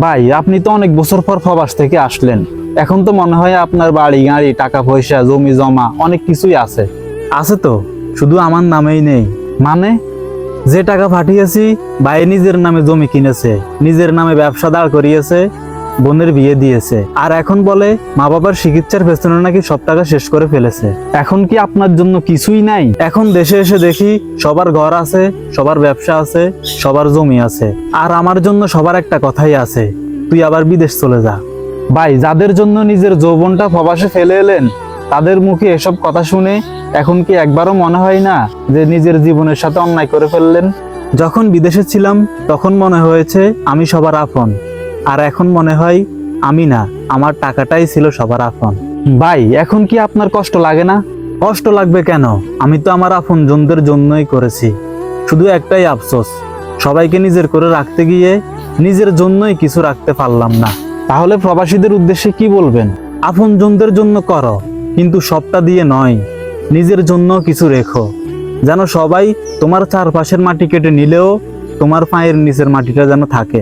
ভাই আপনি তো অনেক বছর পর প্রবাস থেকে আসলেন, এখন তো মনে হয় আপনার বাড়ি গাড়ি টাকা পয়সা জমি জমা অনেক কিছুই আছে। আছে তো, শুধু আমার নামেই নেই। মানে? যে টাকা পাঠিয়েছি ভাই নিজের নামে জমি কিনেছে, নিজের নামে ব্যবসা দাঁড় করিয়েছে, বোনের বিয়ে দিয়েছে, আর এখন বলে মা বাবার চিকিৎসার পেছনে নাকি সব টাকা শেষ করে ফেলেছে। এখন কি আপনার জন্য কিছুই নাই? এখন দেশে এসে দেখি সবার ঘর আছে, সবার ব্যবসা আছে, সবার জমি আছে, আর আমার জন্য সবার একটা কথাই আছে, তুই আবার বিদেশ চলে যা। ভাই যাদের জন্য নিজের যৌবনটা প্রবাসে ফেলে এলেন, তাদের মুখে এসব কথা শুনে এখন কি একবারও মনে হয় না যে নিজের জীবনের সাথে অন্যায় করে ফেললেন? যখন বিদেশে ছিলাম তখন মনে হয়েছে আমি সবার আপন, আর এখন মনে হয় আমি না, আমার টাকাটাই ছিল সবার আপন। ভাই এখন কি আপনার কষ্ট লাগে না? কষ্ট লাগবে কেন? আমি তো আমার আপনজনদের জন্যই করেছি। শুধু একটাই আফসোস, সবাইকে নিজের করে রাখতে গিয়ে নিজের জন্যই কিছু রাখতে পারলাম না। তাহলে প্রবাসীদের উদ্দেশ্যে কি বলবেন? আপনজনদের জন্য করো, কিন্তু সবটা দিয়ে নয়, নিজের জন্য কিছু রেখো, যেন সবাই তোমার চারপাশের মাটি কেটে নিলেও তোমার পায়ের নিচের মাটিটা যেন থাকে।